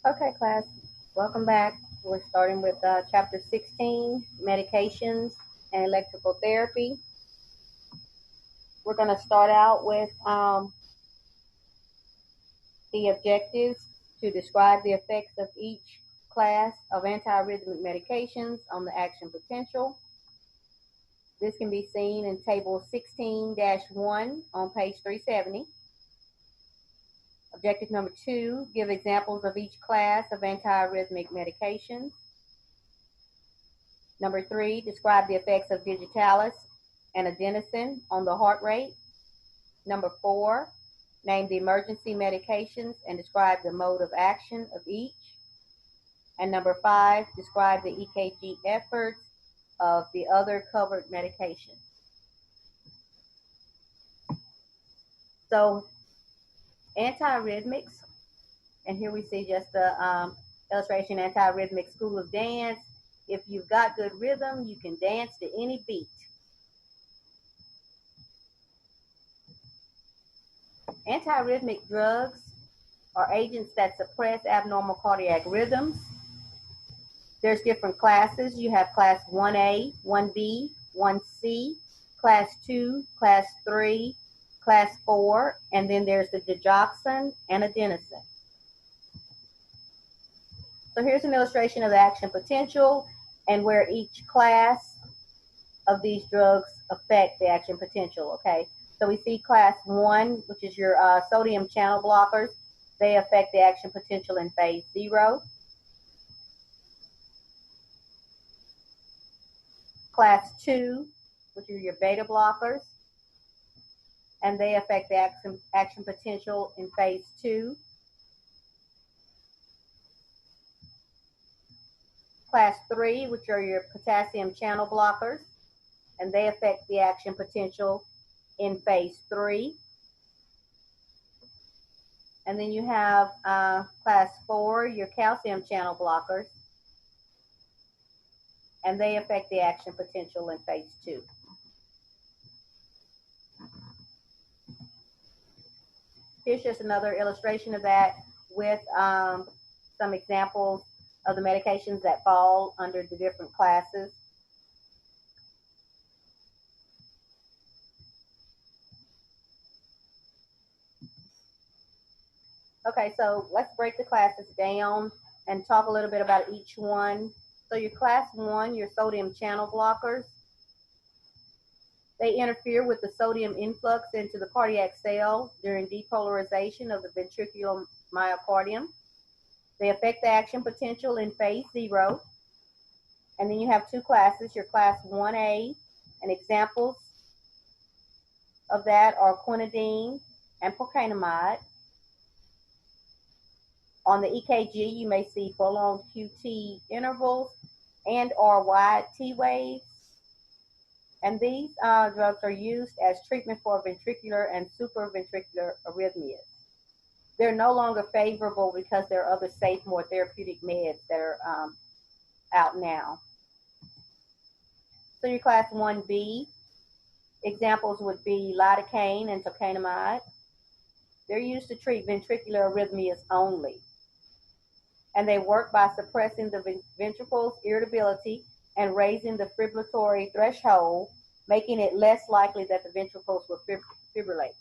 Okay, class, welcome back. We're starting with chapter 16, medications and electrical therapy. We're going to start out with the objectives to describe the effects of each class of antiarrhythmic medications on the action potential. This can be seen in table 16-1 on page 370. Objective number 2, give examples of each class of antiarrhythmic medications. Number 3, describe the effects of digitalis and adenosine on the heart rate. Number 4, name the emergency medications and describe the mode of action of each. And number 5, describe the EKG efforts of the other covered medications. So antiarrhythmics, and here we see just the illustration, antiarrhythmic school of dance. If you've got good rhythm, you can dance to any beat. Antiarrhythmic drugs are agents that suppress abnormal cardiac rhythms. There's different classes. You have class 1A, 1B, 1C, class 2, class 3, class 4, and then there's the digoxin and adenosine. So here's an illustration of the action potential and where each class of these drugs affect the action potential, okay? So we see class 1, which is your sodium channel blockers. They affect the action potential in phase 0. Class 2, which are your beta blockers, and they affect the action potential in phase 2. Class 3, which are your potassium channel blockers, and they affect the action potential in phase 3. And then you have class 4, your calcium channel blockers, and they affect the action potential in phase 2. Here's just another illustration of that with some examples of the medications that fall under the different classes. Okay, so let's break the classes down and talk a little bit about each one. So your class 1, your sodium channel blockers, they interfere with the sodium influx into the cardiac cell during depolarization of the ventricular myocardium. They affect the action potential in phase 0. And then you have two classes, your class 1A, and examples of that are quinidine and procainamide. On the EKG, you may see prolonged QT intervals and or wide T waves. And these drugs are used as treatment for ventricular and supraventricular arrhythmias. They're no longer favorable because there are other safe, more therapeutic meds that are out now. So your class 1B, examples would be lidocaine and tocainamide. They're used to treat ventricular arrhythmias only. And they work by suppressing the ventricle's irritability and raising the fibrillatory threshold, making it less likely that the ventricles will fibrillate.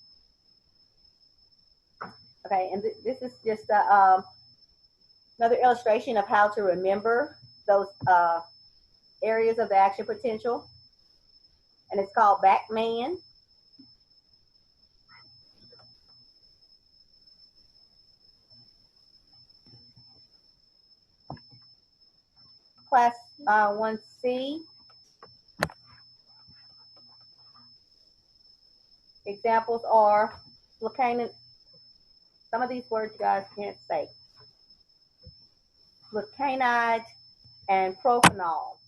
Okay, and this is just another illustration of how to remember those areas of the action potential. And it's called Bachman. Class 1C, examples are flecainide. Some of these words you guys can't say. Flecainide and propanol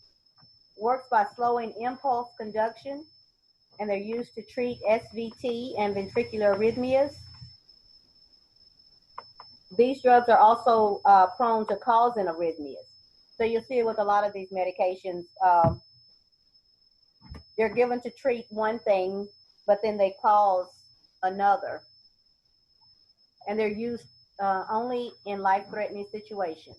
works by slowing impulse conduction, and they're used to treat SVT and ventricular arrhythmias. These drugs are also prone to causing arrhythmias. So you'll see it with a lot of these medications. They're given to treat one thing, but then they cause another. And they're used only in life-threatening situations.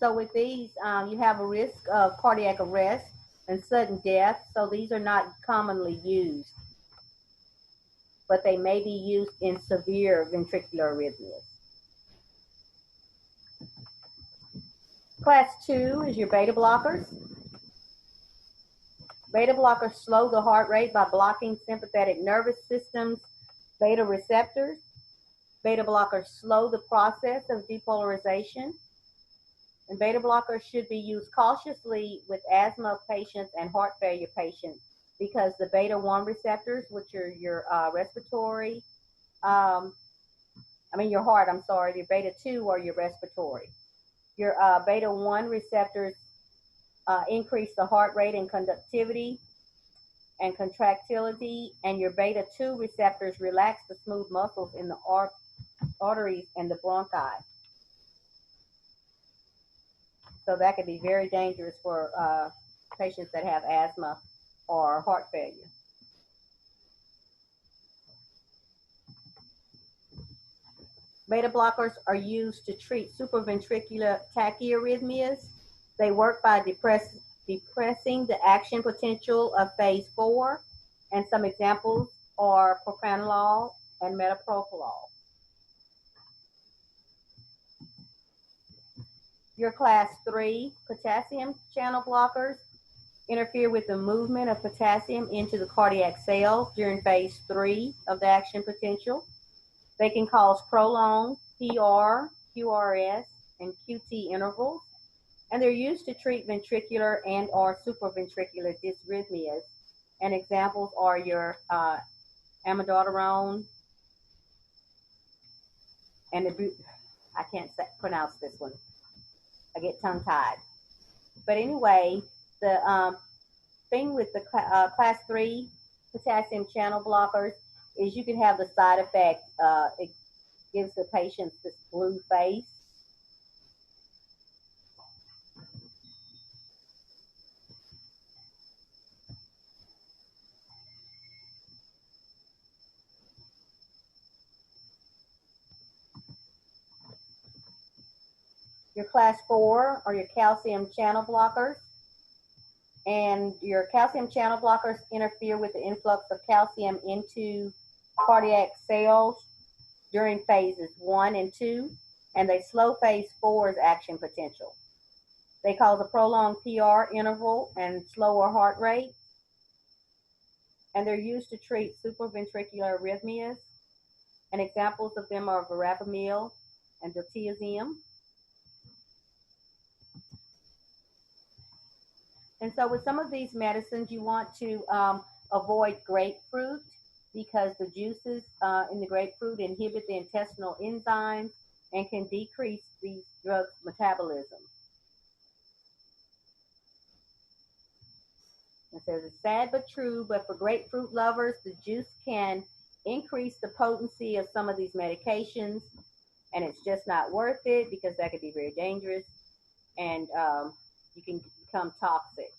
So with these, you have a risk of cardiac arrest and sudden death. So these are not commonly used, but they may be used in severe ventricular arrhythmias. Class 2 is your beta blockers. Beta blockers slow the heart rate by blocking sympathetic nervous system's beta receptors. Beta blockers slow the process of depolarization. And beta blockers should be used cautiously with asthma patients and heart failure patients because the beta 1 receptors, which are your respiratory, your heart, I'm sorry, your beta 2 are your respiratory. Your beta 1 receptors increase the heart rate and conductivity and contractility, and your beta 2 receptors relax the smooth muscles in the arteries and the bronchi. So that could be very dangerous for patients that have asthma or heart failure. Beta blockers are used to treat supraventricular tachyarrhythmias. They work by depressing the action potential of phase 4, and some examples are propranolol and metoprolol. Your class 3 potassium channel blockers interfere with the movement of potassium into the cardiac cell during phase 3 of the action potential. They can cause prolonged PR, QRS, and QT intervals, and they're used to treat ventricular and or supraventricular dysrhythmias. And examples are your amiodarone and I can't pronounce this one. I get tongue-tied. But anyway, the thing with the class 3 potassium channel blockers is you can have the side effect. It gives the patient this blue face. Your class 4 are your calcium channel blockers. And your calcium channel blockers interfere with the influx of calcium into cardiac cells during phases 1 and 2, and they slow phase 4's action potential. They cause a prolonged PR interval and slower heart rate, and they're used to treat supraventricular arrhythmias. And examples of them are verapamil and diltiazem. And so with some of these medicines, you want to avoid grapefruit because the juices in the grapefruit inhibit the intestinal enzymes and can decrease these drugs' metabolism. It says it's sad but true, but for grapefruit lovers, the juice can increase the potency of some of these medications, and it's just not worth it because that could be very dangerous, and you can become toxic.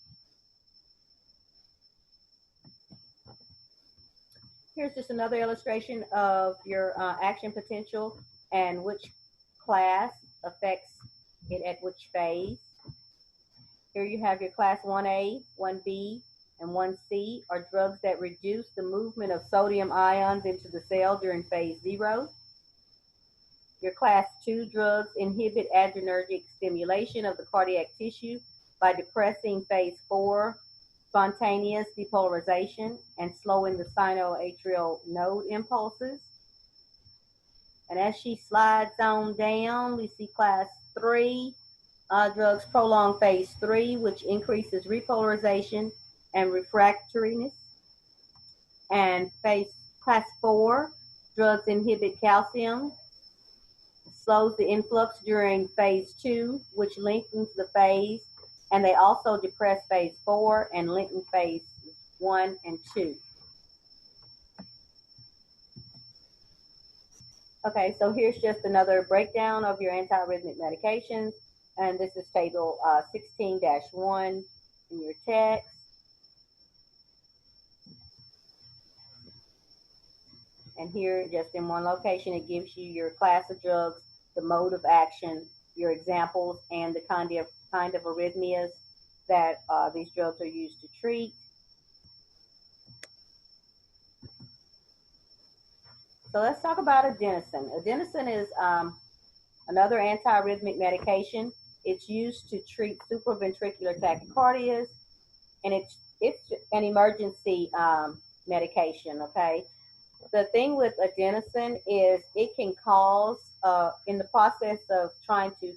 Here's just another illustration of your action potential and which class affects it at which phase. Here you have your class 1A, 1B, and 1C are drugs that reduce the movement of sodium ions into the cell during phase 0. Your class 2 drugs inhibit adrenergic stimulation of the cardiac tissue by depressing phase 4 spontaneous depolarization and slowing the sinoatrial node impulses. And as she slides on down, we see class 3 drugs prolong phase 3, which increases repolarization and refractoriness. And class 4 drugs inhibit calcium, slows the influx during phase 2, which lengthens the phase, and they also depress phase 4 and lengthen phase 1 and 2. Okay, so here's just another breakdown of your antiarrhythmic medications, and this is table 16-1 in your text. And here, just in one location, it gives you your class of drugs, the mode of action, your examples, and the kind of arrhythmias that these drugs are used to treat. So let's talk about adenosine. Adenosine is another antiarrhythmic medication. It's used to treat supraventricular tachycardias, and it's an emergency medication. Okay, the thing with adenosine is it can cause, in the process of trying to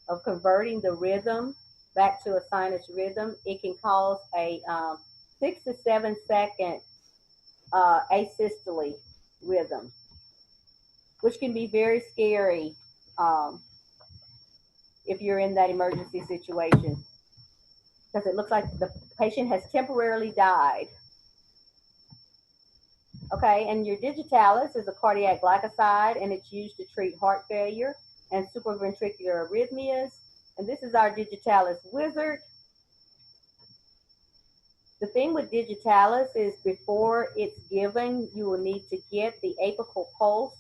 of converting the rhythm back to a sinus rhythm, it can cause a 6 to 7 second asystole rhythm, which can be very scary um, if you're in that emergency situation, because it looks like the patient has temporarily died. Okay, and your digitalis is a cardiac glycoside, and it's used to treat heart failure and supraventricular arrhythmias. And this is our digitalis wizard. The thing with digitalis is before it's given, you will need to get the apical pulse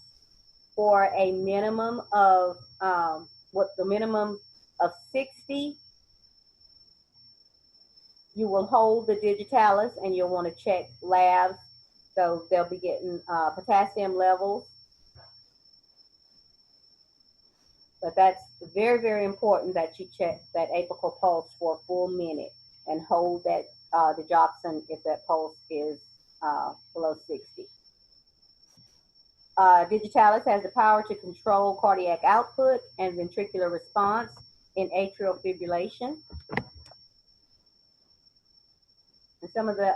for a minimum of the minimum of 60. You will hold the digitalis and you'll want to check labs. So they'll be getting potassium levels. But that's very, very important that you check that apical pulse for a full minute and hold that digoxin if that pulse is below 60. Digitalis has the power to control cardiac output and ventricular response in atrial fibrillation. And some of the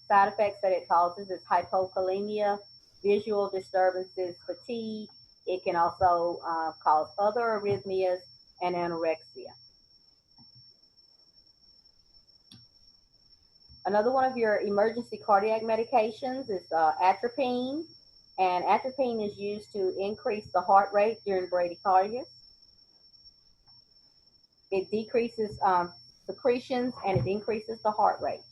side effects that it causes is hypokalemia, visual disturbances, fatigue. It can also cause other arrhythmias and anorexia. Another one of your emergency cardiac medications is atropine. And atropine is used to increase the heart rate during bradycardia. It decreases secretions and it increases the heart rate.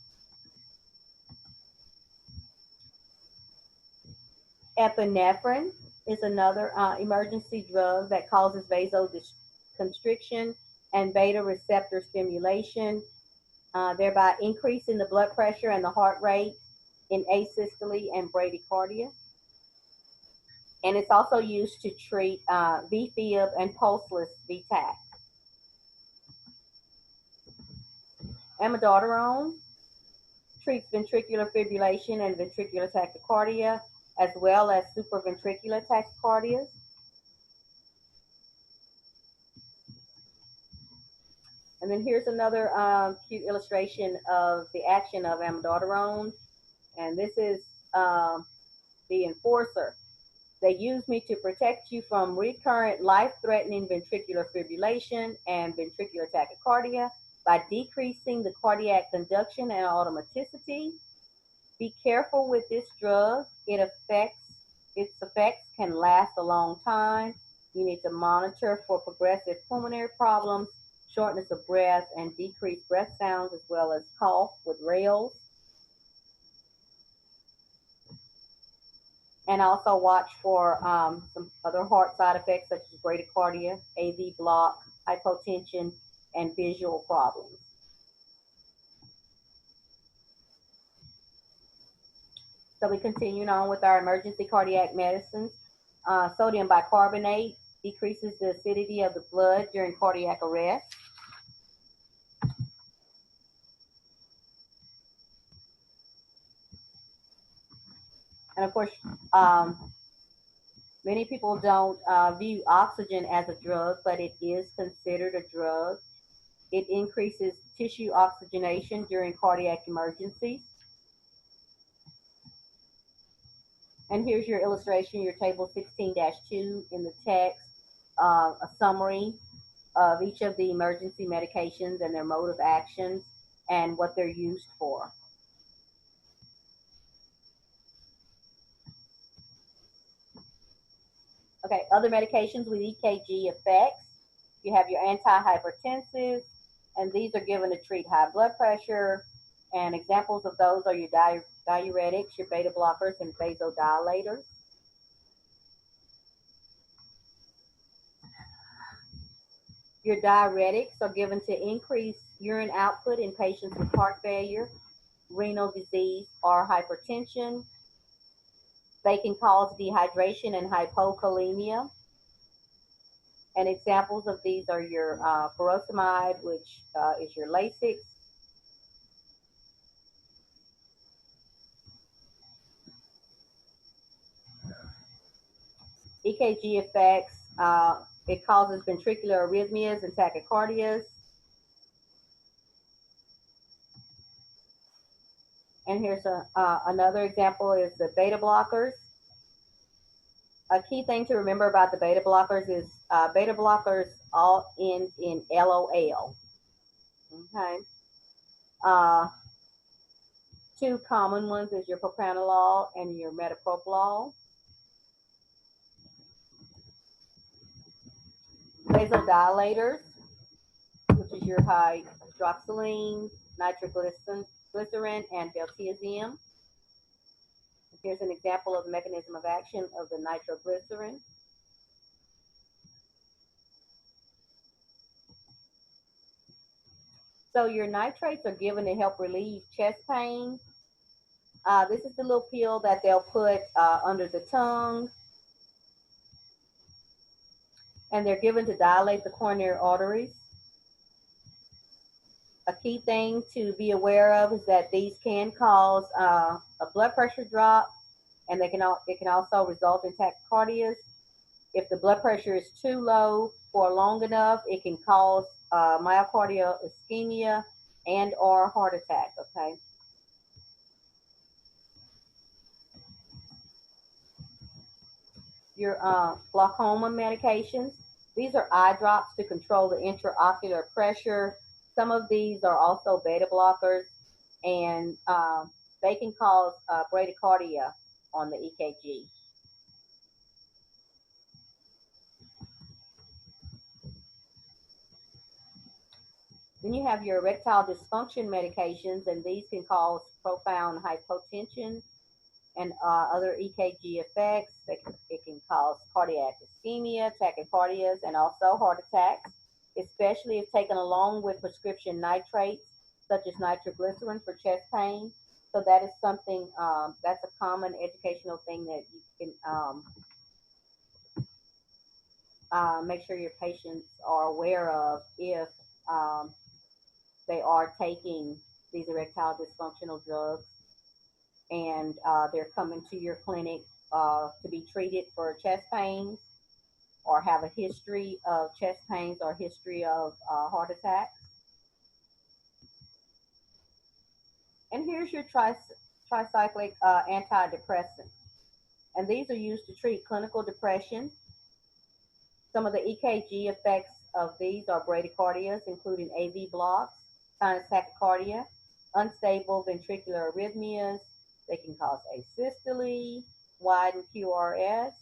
Epinephrine is another emergency drug that causes vasoconstriction and beta receptor stimulation, thereby increasing the blood pressure and the heart rate in asystole and bradycardia. And it's also used to treat VFib and pulseless VTAC. Amiodarone treats ventricular fibrillation and ventricular tachycardia, as well as supraventricular tachycardias. And then here's another cute illustration of the action of amiodarone. And this is the enforcer. They use me to protect you from recurrent life-threatening ventricular fibrillation and ventricular tachycardia by decreasing the cardiac conduction and automaticity. Be careful with this drug. Its effects can last a long time. You need to monitor for progressive pulmonary problems, shortness of breath, and decreased breath sounds, as well as cough with rales. And also watch for some other heart side effects such as bradycardia, AV block, hypotension, and visual problems. So we continue on with our emergency cardiac medicines. Sodium bicarbonate decreases the acidity of the blood during cardiac arrest. And of course, many people don't view oxygen as a drug, but it is considered a drug. It increases tissue oxygenation during cardiac emergencies. And here's your illustration, your table 16-2 in the text, a summary of each of the emergency medications and their mode of actions and what they're used for. Okay, other medications with EKG effects. You have your antihypertensives, and these are given to treat high blood pressure And examples of those are your diuretics, your beta blockers, and vasodilators. Your diuretics are given to increase urine output in patients with heart failure, renal disease, or hypertension. They can cause dehydration and hypokalemia. And examples of these are your furosemide, which is your Lasix, EKG effects. It causes ventricular arrhythmias and tachycardias. And here's another example is the beta blockers. A key thing to remember about the beta blockers is beta blockers all end in LOL. Okay. Two common ones is your propranolol and your metoprolol. Vasodilators, which is your hydroxyline, nitroglycerin, and diltiazem. Here's an example of mechanism of action of the nitroglycerin. So your nitrates are given to help relieve chest pain. This is the little pill that they'll put under the tongue, and they're given to dilate the coronary arteries. A key thing to be aware of is that these can cause a blood pressure drop, and it can also result in tachycardias. If the blood pressure is too low for long enough, it can cause myocardial ischemia and or heart attack, okay? Your glaucoma medications. These are eye drops to control the intraocular pressure. Some of these are also beta blockers, and they can cause bradycardia on the EKG. Then you have your erectile dysfunction medications, and these can cause profound hypotension and other EKG effects. It can cause cardiac ischemia, tachycardias, and also heart attacks, especially if taken along with prescription nitrates, such as nitroglycerin for chest pain. So that is something, that's a common educational thing that you can make sure your patients are aware of if they are taking these erectile dysfunctional drugs, and they're coming to your clinic to be treated for chest pains or have a history of chest pains or history of heart attacks. And here's your tricyclic antidepressant. And these are used to treat clinical depression. Some of the EKG effects of these are bradycardias, including AV blocks, sinus tachycardia, unstable ventricular arrhythmias. They can cause asystole, widened QRS,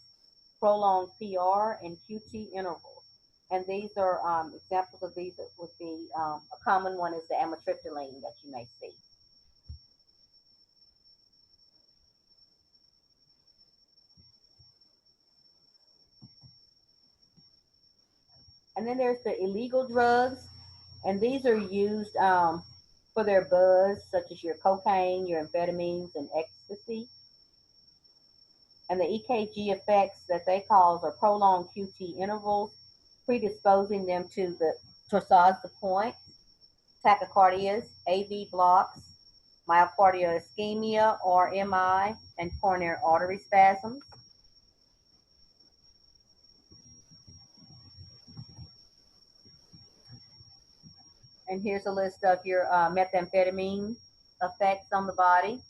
prolonged PR, and QT intervals. And these are examples of these would be a common one is the amitriptyline that you may see. And then there's the illegal drugs, and these are used for their buzz, such as your cocaine, your amphetamines, and ecstasy. And the EKG effects that they cause are prolonged QT intervals, predisposing them to the torsades de pointes, tachycardias, AV blocks, myocardial ischemia or MI, and coronary artery spasms. And here's a list of your methamphetamine effects on the body.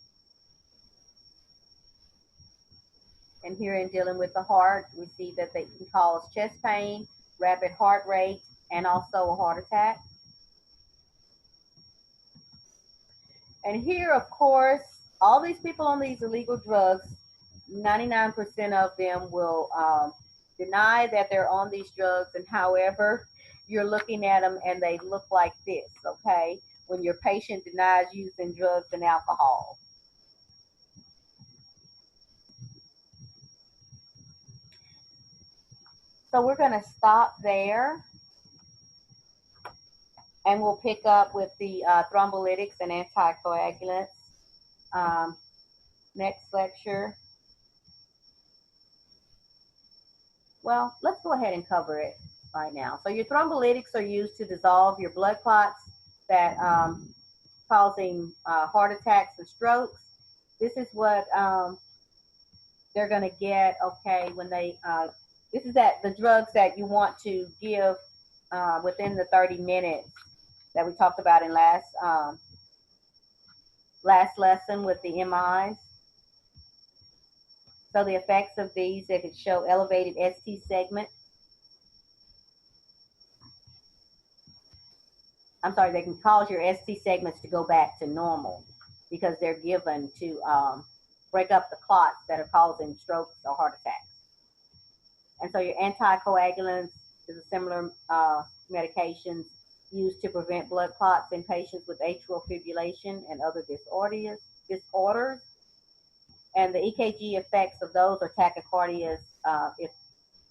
And here in dealing with the heart, we see that they can cause chest pain, rapid heart rate, and also a heart attack. And here, of course, all these people on these illegal drugs, 99% of them will deny that they're on these drugs. And however, you're looking at them and they look like this, okay? when your patient denies using drugs and alcohol. So we're going to stop there, and we'll pick up with the thrombolytics and anticoagulants next lecture. Well, let's go ahead and cover it right now. So your thrombolytics are used to dissolve your blood clots that causing heart attacks and strokes. This is what they're going to get, okay, when they, this is the drugs that you want to give within the 30 minutes that we talked about in last lesson with the MIs. So the effects of these, they could show elevated ST segment. I'm sorry, they can cause your ST segments to go back to normal because they're given to break up the clots that are causing strokes or heart attacks. And so your anticoagulants is a similar medications used to prevent blood clots in patients with atrial fibrillation and other disorders. And the EKG effects of those are tachycardias if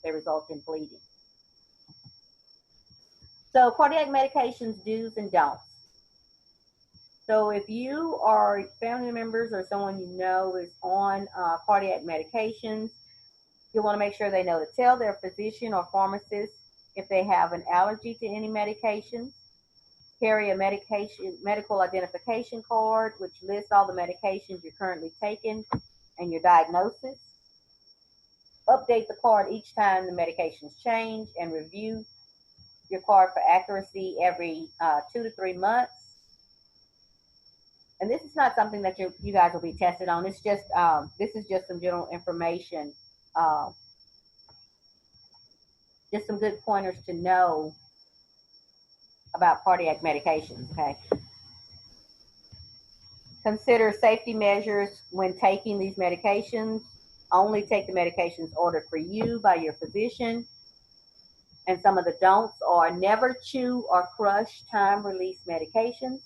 they result in bleeding. So cardiac medications, do's and don'ts. So if you or family members or someone you know is on cardiac medications, you'll want to make sure they know to tell their physician or pharmacist if they have an allergy to any medications. Carry a medical identification card, which lists all the medications you're currently taking and your diagnosis. Update the card each time the medications change, and review your card for accuracy every 2 to 3 months. And this is not something that you guys will be tested on. It's just this is just some general information, just some good pointers to know about cardiac medications. Okay. Consider safety measures when taking these medications. Only take the medications ordered for you by your physician. And some of the don'ts are: never chew or crush time-release medications.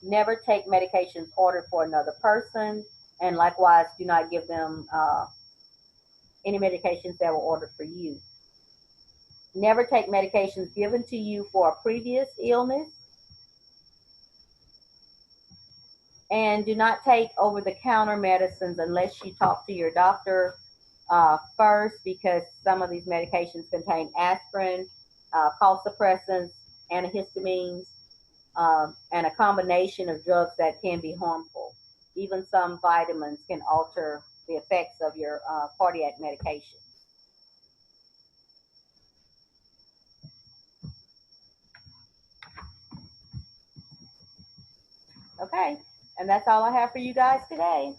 Never take medications ordered for another person. And likewise, do not give them any medications that were ordered for you. Never take medications given to you for a previous illness. And do not take over-the-counter medicines unless you talk to your doctor first, because some of these medications contain aspirin, cough suppressants, antihistamines, and a combination of drugs that can be harmful. Even some vitamins can alter the effects of your cardiac medication. Okay, and that's all I have for you guys today.